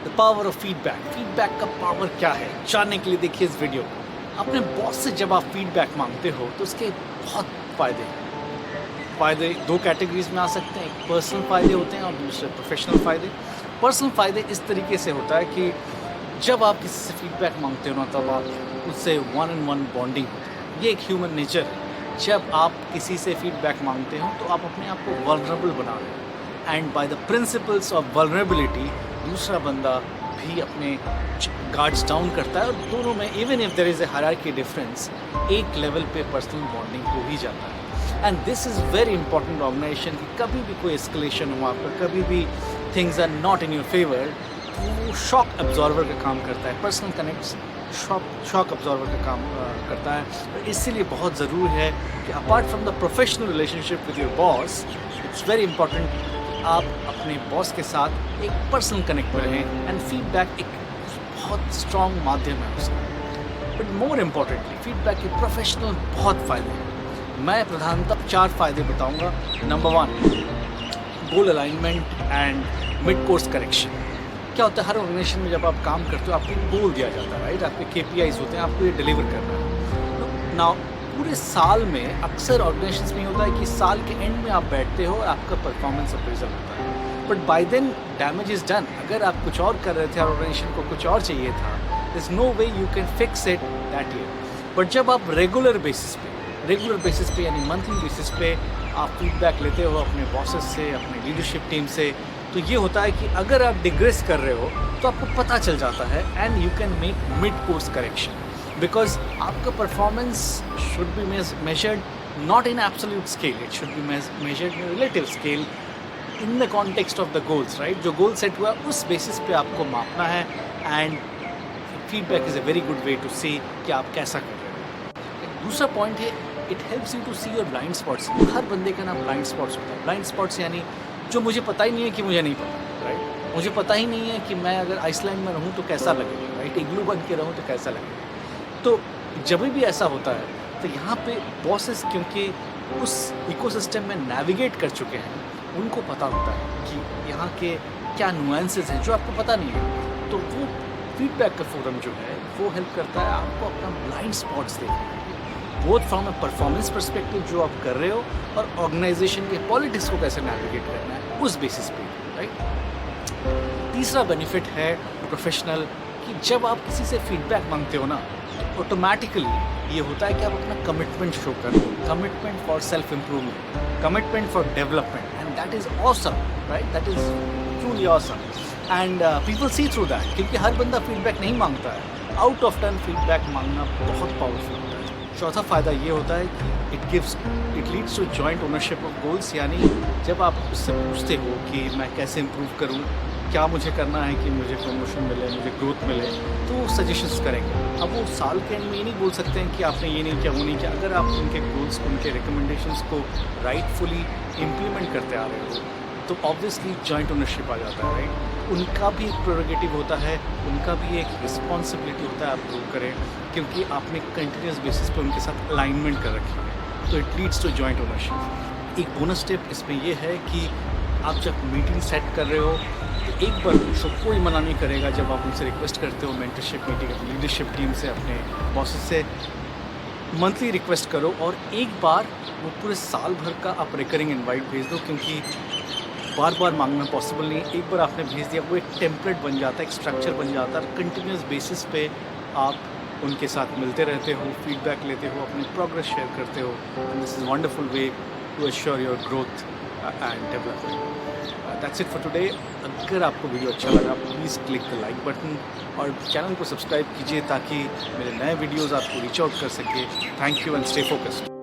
The power of feedback. Feedback का power क्या है जानने के लिए देखिए इस वीडियो को। अपने बॉस से जब आप फीडबैक मांगते हो तो उसके बहुत फ़ायदे हैं। फ़ायदे दो कैटेगरीज में आ सकते हैं, एक पर्सनल फ़ायदे होते हैं और दूसरे प्रोफेशनल फ़ायदे। पर्सनल फ़ायदे इस तरीके से होता है कि जब आप किसी से फीडबैक मांगते हो ना तब आप उससे वन ऑन वन बॉन्डिंग होती है। ये एक ह्यूमन नेचर है। जब आप किसी से फीडबैक मांगते हो तो आप अपने आप को वल्नरेबल बना रहे हो and by the principles of vulnerability दूसरा बंदा भी अपने गार्ड्स डाउन करता है और दोनों में even if there is a hierarchy difference एक लेवल पे पर्सनल बॉन्डिंग हो ही जाता है। And this is very important organisation कि कभी भी कोई एस्केलेशन हो आपका, कभी भी things are not in your favour, वो शॉक एब्जॉर्वर का काम करता है। पर्सनल कनेक्ट्स शॉक एब्जॉर्वर का काम करता है। तो इसीलिए बहुत ज़रूरी है कि apart from the professional relationship with your boss, it's very important आप अपने बॉस के साथ एक पर्सनल कनेक्ट में रहें एंड फीडबैक एक बहुत स्ट्रॉन्ग माध्यम है उसका। बट मोर इम्पॉर्टेंटली फीडबैक के प्रोफेशनल बहुत फ़ायदे हैं। मैं प्रधानतः 4 फ़ायदे बताऊंगा। Number 1, goal alignment and mid course correction. क्या होता है हर ऑर्गेनाइजेशन में जब आप काम करते हो आपको एक गोल दिया जाता है, राइट? आपके KPIs होते हैं, आपको ये डिलीवर करना है। नाउ पूरे साल में अक्सर ऑर्गेनाइजेशंस में होता है कि साल के एंड में आप बैठते हो और आपका परफॉर्मेंस अप्रेजल होता है, but by then damage is done. अगर आप कुछ और कर रहे थे और ऑर्गेनाइजेशन को कुछ और चाहिए था, there is no way you can fix it that year. But जब आप रेगुलर बेसिस पे यानी मंथली बेसिस पे आप फीडबैक लेते हो अपने बॉसेस से, अपने लीडरशिप टीम से, तो ये होता है कि अगर आप डिग्रेस कर रहे हो तो आपको पता चल जाता है and you can make mid course correction, because आपका performance should be measured not in absolute scale, it should be measured in relative scale in the context of the goals, right? जो गोल सेट हुआ उस basis पे आपको मापना है and feedback is a very good way to see कि आप कैसा कर रहे हो। दूसरा पॉइंट है it helps you to see your blind spots. हर बंदे का ना ब्लाइंड स्पॉट्स होता है। ब्लाइंड स्पॉट्स यानी जो मुझे पता ही नहीं है कि मुझे नहीं पता, राइट? मुझे पता ही नहीं है कि मैं अगर आइसलैंड में रहूँ तो कैसा लगेगा, राइट? इग्लू बन के रहूँ तो कैसा लगेगा। तो जब भी ऐसा होता है तो यहाँ पे बॉसेस क्योंकि उस इकोसिस्टम में नेविगेट कर चुके हैं, उनको पता होता है कि यहाँ के क्या नुएंसेस हैं जो आपको पता नहीं है। तो वो फीडबैक का फोरम जो है वो हेल्प करता है आपको अपना ब्लाइंड स्पॉट्स देखने, both from a performance perspective जो आप कर रहे हो और ऑर्गेनाइजेशन के पॉलिटिक्स को कैसे नेविगेट करना है उस बेसिस पे, राइट? तीसरा बेनिफिट है प्रोफेशनल कि जब आप किसी से फीडबैक मांगते हो ना तो ऑटोमेटिकली ये होता है कि आप अपना कमिटमेंट शो कर रहे हो, commitment for self improvement, commitment for development, and that is awesome, right? That is truly awesome and people see through that, क्योंकि हर बंदा फीडबैक नहीं मांगता है। आउट ऑफ टर्न फीडबैक मांगना बहुत पावरफुल होता है। चौथा फ़ायदा ये होता है कि it leads to joint ownership of goals, यानी जब आप उससे पूछते हो कि मैं कैसे इम्प्रूव करूँ, क्या मुझे करना है कि मुझे प्रमोशन मिले, मुझे ग्रोथ मिले, तो वो सजेशंस करेंगे। अब वो साल के एंड में ये नहीं बोल सकते हैं कि आपने ये नहीं किया, वो नहीं किया। अगर आप उनके गोल्स, उनके रिकमेंडेशंस को राइटफुली इम्प्लीमेंट करते आ रहे हो तो ऑब्वियसली जॉइंट ओनरशिप आ जाता है, राइट? उनका भी एक प्रोरोगेटिव होता है, उनका भी एक रिस्पॉन्सिबिलिटी होता है आप प्रूव करें, क्योंकि आपने कंटिन्यूस बेसिस पे उनके साथ अलाइनमेंट कर रखी है। तो it leads to joint ownership. एक बोनस स्टेप इसमें ये है कि आप जब मीटिंग सेट कर रहे हो तो एक बार पूछो, कोई मना नहीं करेगा जब आप उनसे रिक्वेस्ट करते हो मेंटरशिप मीटिंग, अपनी लीडरशिप टीम से, अपने बॉसेस से मंथली रिक्वेस्ट करो और एक बार वो पूरे साल भर का आप रिकरिंग इनवाइट भेज दो, क्योंकि बार बार मांगना पॉसिबल नहीं। एक बार आपने भेज दिया वो एक टेम्पलेट बन जाता है, एक स्ट्रक्चर बन जाता है। कंटिन्यूस बेसिस पे आप उनके साथ मिलते रहते हो, फीडबैक लेते हो, अपनी प्रोग्रेस शेयर करते हो। This is wonderful way to assure your growth and development. That's it for today. अगर आपको वीडियो अच्छा लगा please click the like button और चैनल को सब्सक्राइब कीजिए ताकि मेरे नए वीडियोज़ आपको रीच आउट कर सके। Thank you and stay focused.